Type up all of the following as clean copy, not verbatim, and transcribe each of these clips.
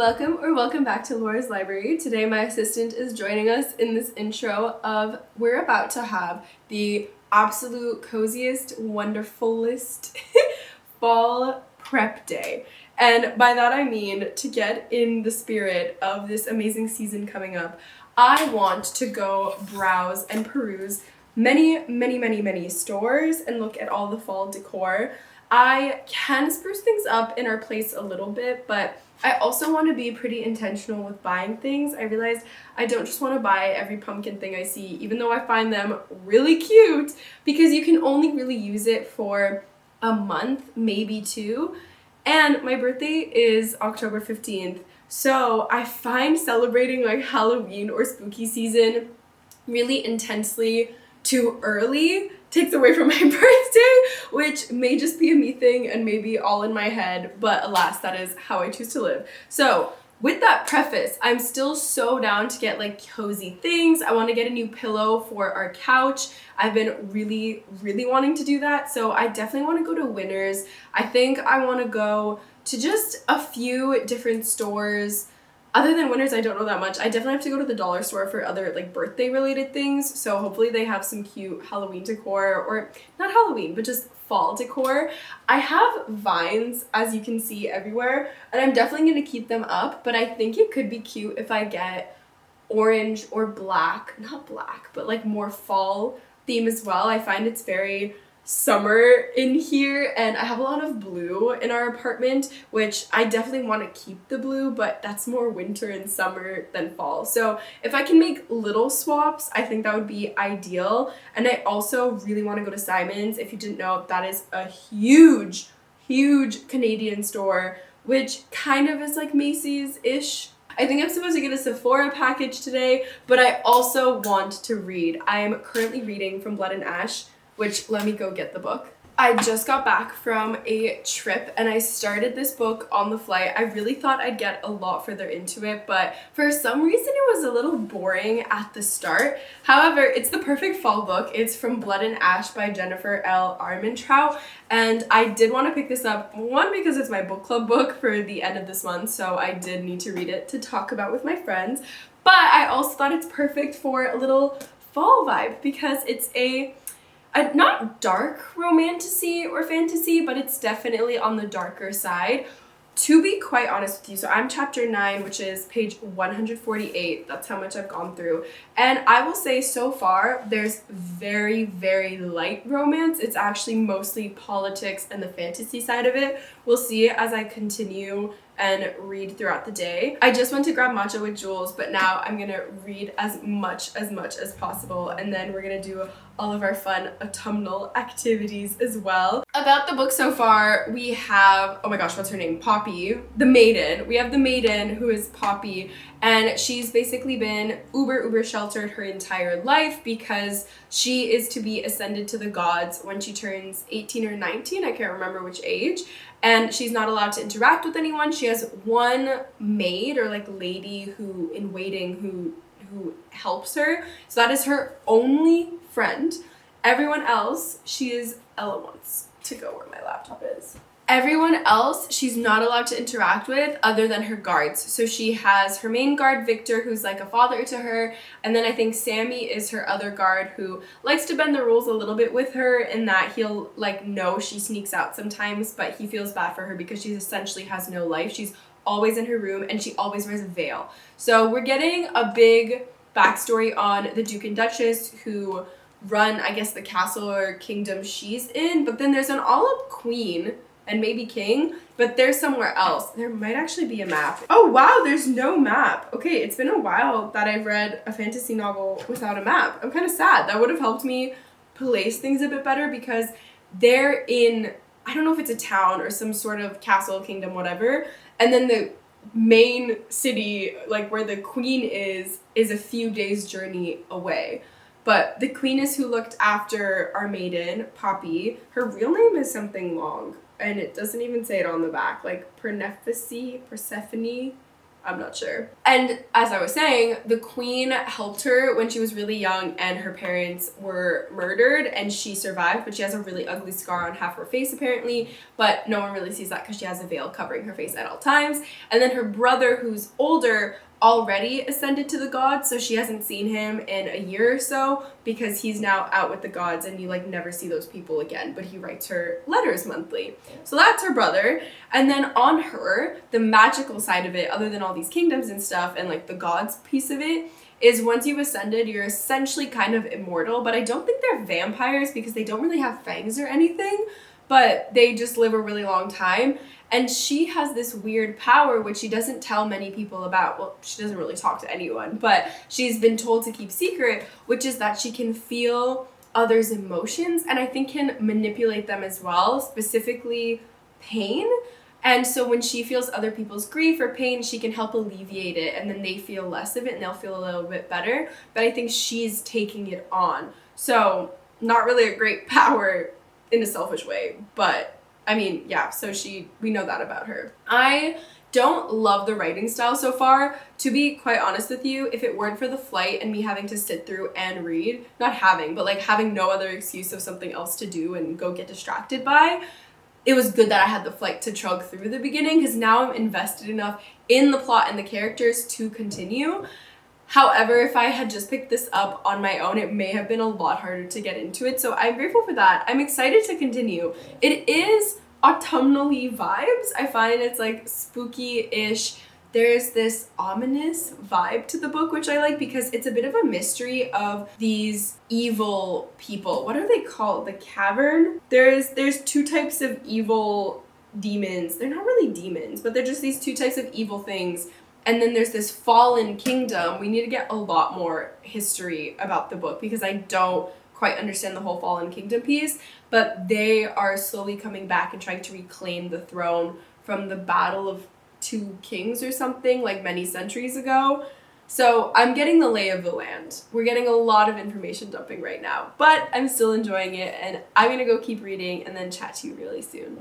Welcome back to Laura's Library. Today my assistant is joining us in this intro of we're about to have the absolute coziest, wonderfulest fall prep day. And by that I mean to get in the spirit of this amazing season coming up, I want to go browse and peruse many stores and look at all the fall decor. I can spruce things up in our place a little bit, but I also want to be pretty intentional with buying things. I realized I don't just want to buy every pumpkin thing I see, even though I find them really cute, because you can only really use it for a month, maybe two. And my birthday is October 15th, so I find celebrating like Halloween or spooky season really intensely too early takes away from my birthday, which may just be a me thing and maybe all in my head, but alas, that is how I choose to live. So with that preface, I'm still so down to get like cozy things. I want to get a new pillow for our couch. I've been really wanting to do that, so I definitely want to go to Winners. I think I want to go to just a few different stores. Other than Winners, I don't know that much. I definitely have to go to the dollar store for other like birthday related things. So hopefully they have some cute Halloween decor, or not Halloween, but just fall decor. I have vines, as you can see, everywhere, and I'm definitely going to keep them up, but I think it could be cute if I get orange or black, not black, but like more fall theme as well. I find it's very summer in here, and I have a lot of blue in our apartment, which I definitely want to keep the blue, but that's more winter and summer than fall. So if I can make little swaps, I think that would be ideal. And I also really want to go to Simon's. If you didn't know, that is a huge Canadian store, which kind of is like Macy's-ish. I think I'm supposed to get a Sephora package today, but I also want to read. I am currently reading From Blood and Ash, which, let me go get the book. I just got back from a trip and I started this book on the flight. I really thought I'd get a lot further into it, but for some reason it was a little boring at the start. However, it's the perfect fall book. It's From Blood and Ash by Jennifer L. Armentrout, and I did want to pick this up, one, because it's my book club book for the end of this month, so I did need to read it to talk about with my friends, but I also thought it's perfect for a little fall vibe because it's a not dark romantasy or fantasy, but it's definitely on the darker side. To be quite honest with you, so I'm chapter 9, which is page 148. That's how much I've gone through. And I will say so far, there's very light romance. It's actually mostly politics and the fantasy side of it. We'll see as I continue and read throughout the day. I just went to grab matcha with Jules, but now I'm gonna read as much as possible, and then we're gonna do all of our fun autumnal activities as well. About the book so far, we have, oh my gosh, what's her name? Poppy, the maiden. We have the maiden, who is Poppy, and she's basically been uber sheltered her entire life because she is to be ascended to the gods when she turns 18 or 19, I can't remember which age, and she's not allowed to interact with anyone. She has one maid or like lady who in waiting who helps her, so that is her only friend. Everyone else, Ella wants to go where my laptop is. Everyone else she's not allowed to interact with other than her guards. So she has her main guard, Victor, who's like a father to her, and then I think Sammy is her other guard who likes to bend the rules a little bit with her in that he'll like know she sneaks out sometimes, but he feels bad for her because she essentially has no life. She's always in her room and she always wears a veil. So we're getting a big backstory on the Duke and Duchess who run, I guess, the castle or kingdom she's in, but then there's an all-up queen and maybe king, but they're somewhere else. There might actually be a map. Oh wow, there's no map. Okay, it's been a while that I've read a fantasy novel without a map. I'm kind of sad. That would have helped me place things a bit better because they're in, I don't know if it's a town or some sort of castle, kingdom, whatever, and then the main city, like where the queen is a few days journey away. But the queen is who looked after our maiden, Poppy. Her real name is something long, and it doesn't even say it on the back, like Persephone. I'm not sure. And as I was saying, the queen helped her when she was really young and her parents were murdered, and she survived, but she has a really ugly scar on half her face apparently, but no one really sees that because she has a veil covering her face at all times. And then her brother, who's older, already ascended to the gods, so she hasn't seen him in a year or so because he's now out with the gods and you like never see those people again, but he writes her letters monthly. So that's her brother. And then on her, the magical side of it, other than all these kingdoms and stuff and like the gods piece of it, is once you've ascended, you're essentially kind of immortal, but I don't think they're vampires because they don't really have fangs or anything, but they just live a really long time. And she has this weird power which she doesn't tell many people about. Well, she doesn't really talk to anyone, but she's been told to keep secret, which is that she can feel others' emotions and I think can manipulate them as well, specifically pain. And so when she feels other people's grief or pain, she can help alleviate it, and then they feel less of it and they'll feel a little bit better. But I think she's taking it on. So not really a great power in a selfish way, but I mean, yeah, so we know that about her. I don't love the writing style so far. To be quite honest with you, if it weren't for the flight and me having to sit through and read, not having, but like having no other excuse of something else to do and go get distracted by, it was good that I had the flight to chug through the beginning because now I'm invested enough in the plot and the characters to continue. However, if I had just picked this up on my own, it may have been a lot harder to get into it. So I'm grateful for that. I'm excited to continue. It is autumnally vibes. I find it's like spooky-ish. There's this ominous vibe to the book, which I like because it's a bit of a mystery of these evil people. What are they called? The Cavern? There's two types of evil demons. They're not really demons, but they're just these two types of evil things. And then there's this fallen kingdom. We need to get a lot more history about the book because I don't quite understand the whole fallen kingdom piece, but they are slowly coming back and trying to reclaim the throne from the battle of two kings or something like many centuries ago. So I'm getting the lay of the land. We're getting a lot of information dumping right now, but I'm still enjoying it, and I'm gonna go keep reading and then chat to you really soon.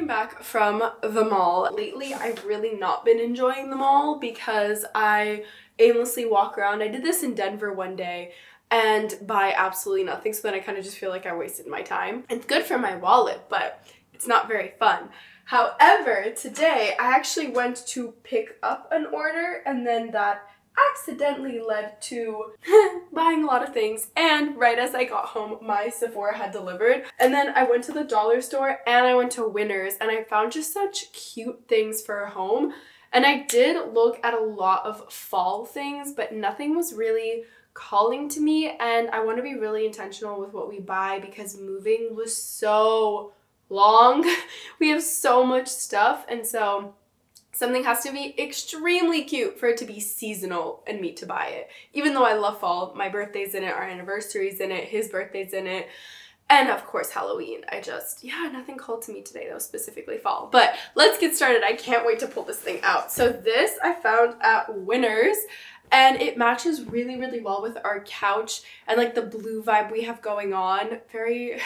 came back from the mall. Lately, I've really not been enjoying the mall because I aimlessly walk around. I did this in Denver one day and buy absolutely nothing, so then I kind of just feel like I wasted my time. It's good for my wallet, but it's not very fun. However, today I actually went to pick up an order and then that accidentally led to buying a lot of things, and right as I got home my Sephora had delivered, and then I went to the dollar store and I went to Winners and I found just such cute things for home. And I did look at a lot of fall things, but nothing was really calling to me, and I want to be really intentional with what we buy because moving was so long. We have so much stuff, and so something has to be extremely cute for it to be seasonal and me to buy it. Even though I love fall, my birthday's in it, our anniversary's in it, his birthday's in it, and of course Halloween. Nothing called to me today though, specifically fall. But let's get started. I can't wait to pull this thing out. So this I found at Winners, and it matches really, really well with our couch and like the blue vibe we have going on. Very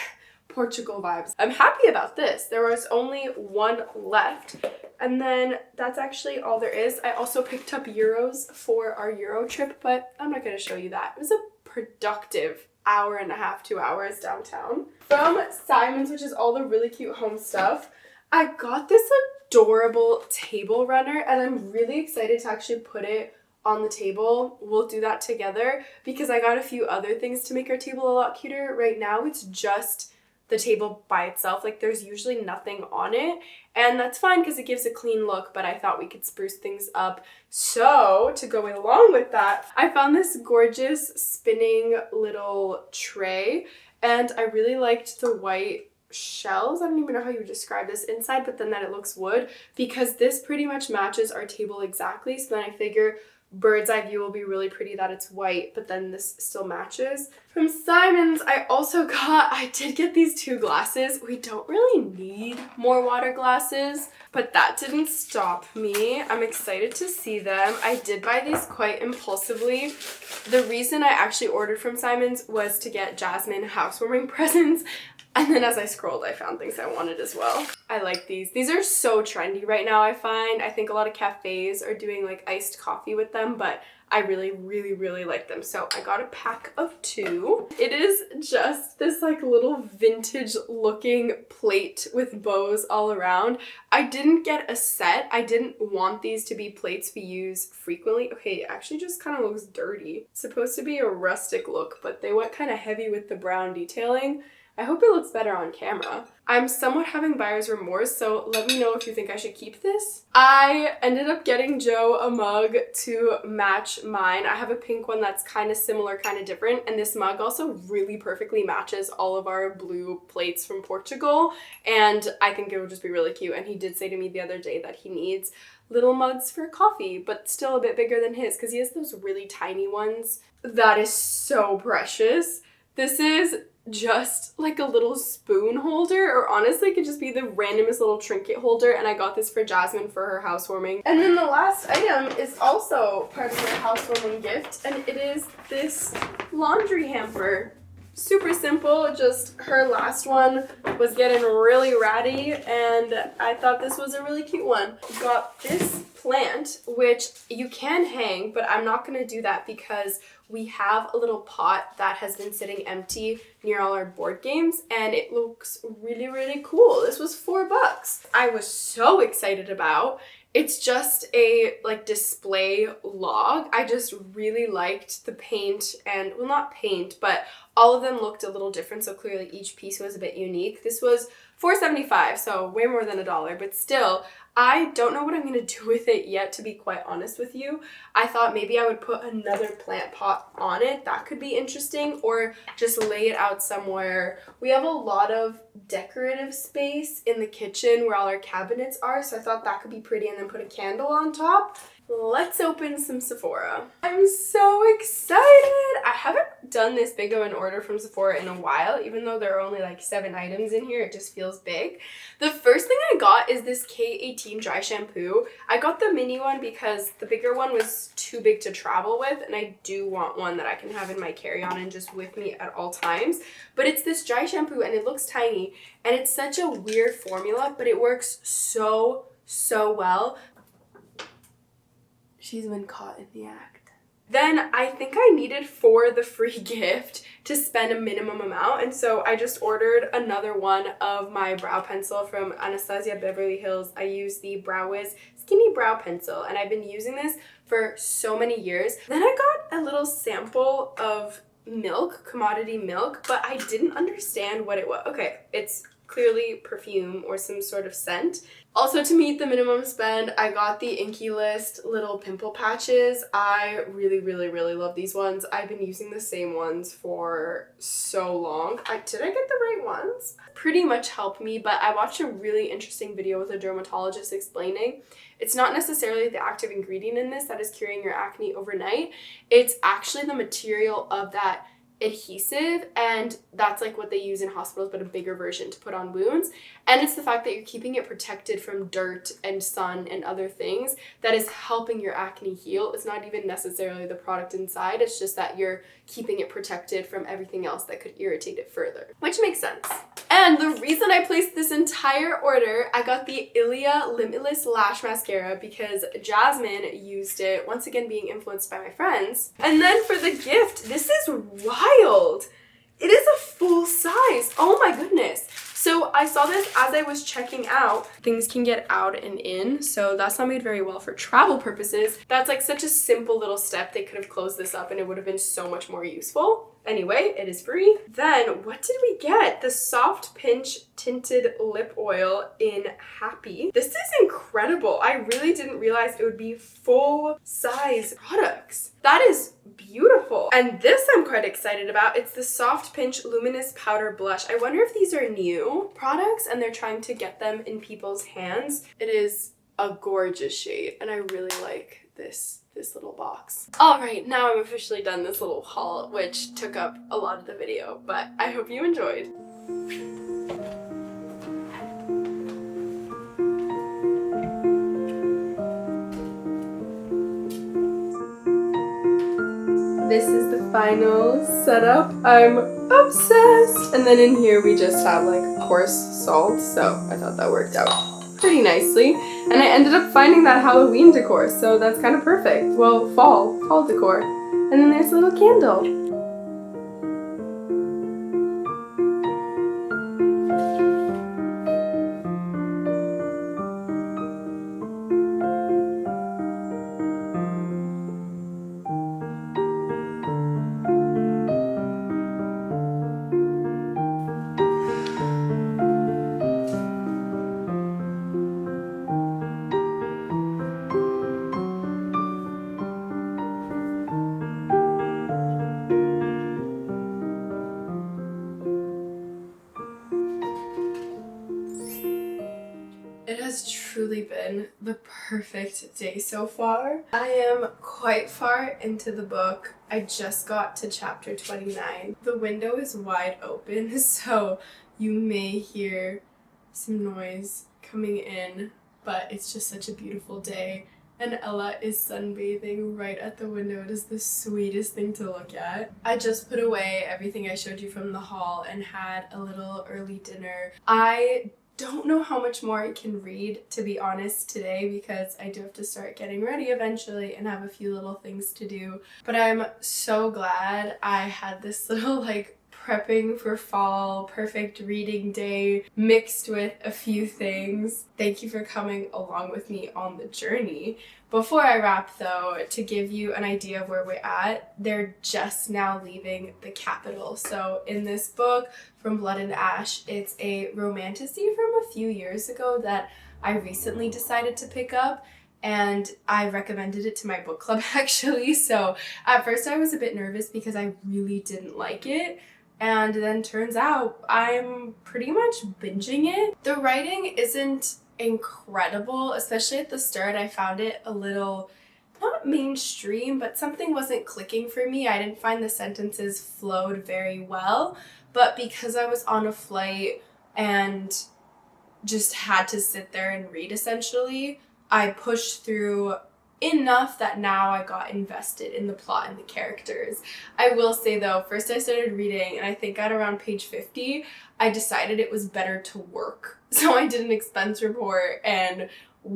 Portugal vibes. I'm happy about this. There was only one left. And then that's actually all there is. I also picked up euros for our Euro trip, but I'm not going to show you that. It was a productive hour and a half, 2 hours downtown. From Simon's, which is all the really cute home stuff, I got this adorable table runner, and I'm really excited to actually put it on the table. We'll do that together because I got a few other things to make our table a lot cuter. Right now it's just the table by itself. Like there's usually nothing on it, and that's fine because it gives a clean look, but I thought we could spruce things up. So to go along with that, I found this gorgeous spinning little tray, and I really liked the white shells. I don't even know how you would describe this inside, but then that it looks wood, because this pretty much matches our table exactly. So then I figure bird's eye view will be really pretty that it's white, but then this still matches. From Simon's, I did get these 2 glasses. We don't really need more water glasses, but that didn't stop me. I'm excited to see them. I did buy these quite impulsively. The reason I actually ordered from Simon's was to get Jasmine housewarming presents. And then as I scrolled, I found things I wanted as well. I like these. These are so trendy right now, I find. I think a lot of cafes are doing like iced coffee with them, but I really, really, really like them. So I got a pack of 2. It is just this like little vintage looking plate with bows all around. I didn't get a set. I didn't want these to be plates we use frequently. Okay, it actually just kind of looks dirty. It's supposed to be a rustic look, but they went kind of heavy with the brown detailing. I hope it looks better on camera. I'm somewhat having buyer's remorse, so let me know if you think I should keep this. I ended up getting Joe a mug to match mine. I have a pink one that's kind of similar, kind of different, and this mug also really perfectly matches all of our blue plates from Portugal, and I think it would just be really cute. And he did say to me the other day that he needs little mugs for coffee, but still a bit bigger than his, because he has those really tiny ones. That is so precious. This is just like a little spoon holder, or honestly it could just be the randomest little trinket holder, and I got this for Jasmine for her housewarming. And then the last item is also part of her housewarming gift, and it is this laundry hamper. Super simple, just her last one was getting really ratty, and I thought this was a really cute one. Got this plant, which you can hang, but I'm not going to do that because we have a little pot that has been sitting empty near all our board games, and it looks really, really cool. This was $4. I was so excited about. It's just a like display log. I just really liked the paint, and well, not paint, but all of them looked a little different, so clearly each piece was a bit unique. This was $4.75, so way more than $1, but still, I don't know what I'm going to do with it yet, to be quite honest with you. I thought maybe I would put another plant pot on it. That could be interesting, or just lay it out somewhere. We have a lot of decorative space in the kitchen where all our cabinets are, so I thought that could be pretty, and then put a candle on top. let's open some Sephora. I'm so excited! I haven't done this big of an order from Sephora in a while, even though there are only like 7 items in here, it just feels big. The first thing I got is this K18 dry shampoo. I got the mini one because the bigger one was too big to travel with, and I do want one that I can have in my carry-on and just with me at all times. But it's this dry shampoo and it looks tiny, and it's such a weird formula, but it works so well. She's been caught in the act. Then I think I needed for the free gift to spend a minimum amount, and so I just ordered another one of my brow pencil from Anastasia Beverly Hills. I use the Brow Wiz Skinny Brow Pencil, and I've been using this for so many years. Then I got a little sample of milk, commodity milk, but I didn't understand what it was. Okay, it's clearly perfume or some sort of scent. Also, to meet the minimum spend, I got the Inky List little pimple patches. I really love these ones. I've been using the same ones for so long. Did I get the right ones? Pretty much helped me, but I watched a really interesting video with a dermatologist explaining it's not necessarily the active ingredient in this that is curing your acne overnight. It's actually the material of that adhesive, and that's like what they use in hospitals, but a bigger version to put on wounds. And it's the fact that you're keeping it protected from dirt and sun and other things that is helping your acne heal. It's not even necessarily the product inside, it's just that you're keeping it protected from everything else that could irritate it further, which makes sense. And the reason I placed this entire order, I got the Ilia Limitless Lash Mascara because Jasmine used it, once again being influenced by my friends. And then for the gift, this is wild. It is a full size. Oh my goodness. So I saw this as I was checking out. Things can get out and in, so that's not made very well for travel purposes. That's like such a simple little step. They could have closed this up and it would have been so much more useful. Anyway, it is free. Then what did we get? The Soft Pinch Tinted Lip Oil in Happy. This is incredible. I really didn't realize it would be full size products. That is beautiful. And this I'm quite excited about. It's the Soft Pinch Luminous Powder Blush. I wonder if these are new products and they're trying to get them in people's hands. It is a gorgeous shade and I really like this little box. All right, now I'm officially done this little haul, which took up a lot of the video, but I hope you enjoyed. This is the final setup. I'm obsessed. And then in here we just have like coarse salt, so I thought that worked out pretty nicely. And I ended up finding that Halloween decor, so that's kind of perfect. Well, fall decor. And then there's a little candle. It has truly been the perfect day so far. I am quite far into the book. I just got to chapter 29. The window is wide open, so you may hear some noise coming in, but it's just such a beautiful day. And Ella is sunbathing right at the window. It is the sweetest thing to look at. I just put away everything I showed you from the haul and had a little early dinner. I don't know how much more I can read, to be honest, today, because I do have to start getting ready eventually and have a few little things to do. But I'm so glad I had this little prepping for fall, perfect reading day mixed with a few things. Thank you for coming along with me on the journey. Before I wrap though, to give you an idea of where we're at, they're just now leaving the capital. So in this book, From Blood and Ash, it's a romantasy from a few years ago that I recently decided to pick up, and I recommended it to my book club actually. So at first I was a bit nervous because I really didn't like it. And then turns out I'm pretty much binging it. The writing isn't incredible, especially at the start. I found it a little not mainstream, but something wasn't clicking for me. I didn't find the sentences flowed very well, but because I was on a flight and just had to sit there and read essentially, I pushed through enough that now I got invested in the plot and the characters. I will say though, first I started reading and I think at around page 50, I decided it was better to work. So I did an expense report and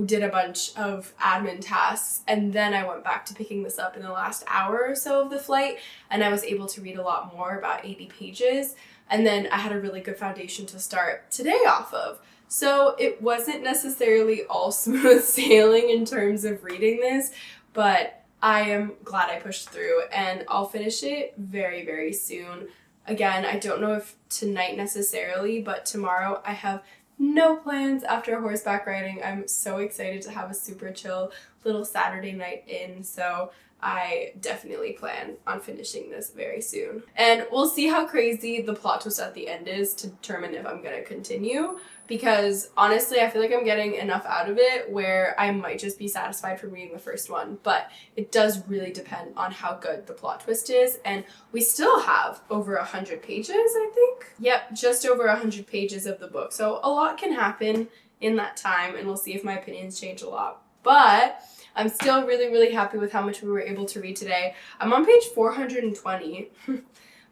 did a bunch of admin tasks, and then I went back to picking this up in the last hour or so of the flight, and I was able to read a lot more, about 80 pages, and then I had a really good foundation to start today off of. So it wasn't necessarily all smooth sailing in terms of reading this, but I am glad I pushed through, and I'll finish it very, very soon. Again, I don't know if tonight necessarily, but tomorrow I have no plans after horseback riding. I'm so excited to have a super chill little Saturday night in, so I definitely plan on finishing this very soon. And we'll see how crazy the plot twist at the end is to determine if I'm gonna continue, because honestly I feel like I'm getting enough out of it where I might just be satisfied from reading the first one, but it does really depend on how good the plot twist is, and we still have over 100 pages, I think. Yep, just over 100 pages of the book, so a lot can happen in that time, and we'll see if my opinions change a lot. But I'm still really, really happy with how much we were able to read today. I'm on page 420,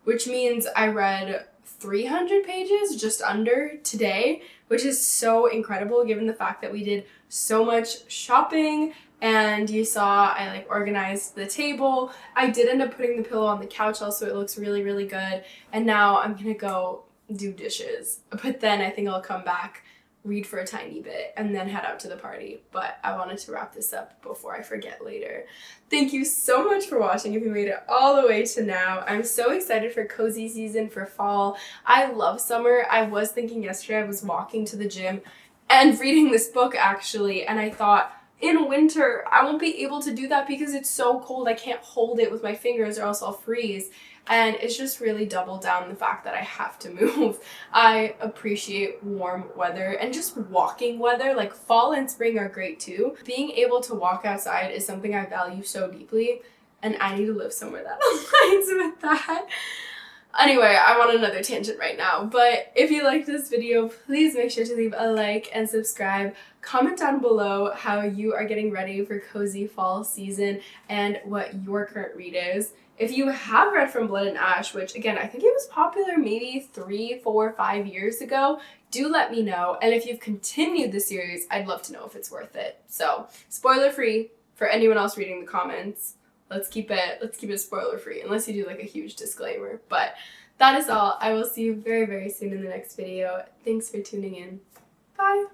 which means I read 300 pages, just under, today, which is so incredible given the fact that we did so much shopping, and you saw I organized the table. I did end up putting the pillow on the couch also, it looks really, really good, and now I'm gonna go do dishes, but then I think I'll come back, read for a tiny bit, and then head out to the party. But I wanted to wrap this up before I forget later. Thank you so much for watching if you made it all the way to now. I'm so excited for cozy season, for fall. I love summer. I was thinking yesterday I was walking to the gym and reading this book actually, and I thought, in winter, I won't be able to do that because it's so cold. I can't hold it with my fingers or else I'll freeze. And it's just really doubled down the fact that I have to move. I appreciate warm weather and just walking weather. Like fall and spring are great too. Being able to walk outside is something I value so deeply, and I need to live somewhere that aligns with that. Anyway, I'm on another tangent right now, but if you liked this video, please make sure to leave a like and subscribe. Comment down below how you are getting ready for cozy fall season and what your current read is. If you have read From Blood and Ash, which again, I think it was popular maybe 3, 4, 5 years ago, do let me know. And if you've continued the series, I'd love to know if it's worth it. So, spoiler free for anyone else reading the comments. Let's keep it spoiler free, unless you do a huge disclaimer. But that is all. I will see you very, very soon in the next video. Thanks for tuning in. Bye.